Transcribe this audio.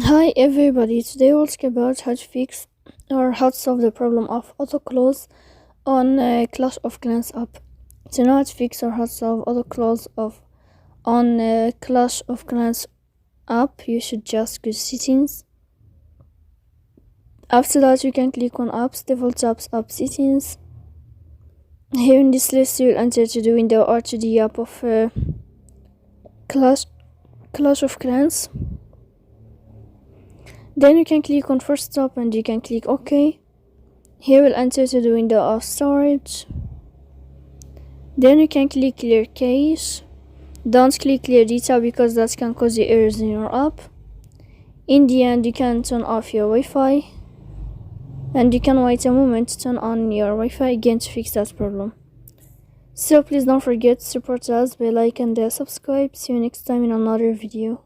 Hi everybody, today we'll talk about how to fix or how to solve the problem of autoclose on Clash of Clans app. To know how to fix or how to solve autoclose on Clash of Clans app, you should just go to settings. After that, you can click on apps, default apps, app settings. Here in this list, you'll enter to the window or to the app of Clash of Clans. Then you can click on first stop and you can click OK. Here we'll enter to the window of storage. Then you can click clear cache. Don't click clear data because that can cause you errors in your app. In the end, you can turn off your Wi-Fi and you can wait a moment to turn on your Wi-Fi again to fix that problem. So please don't forget to support us by like and subscribe. See you next time in another video.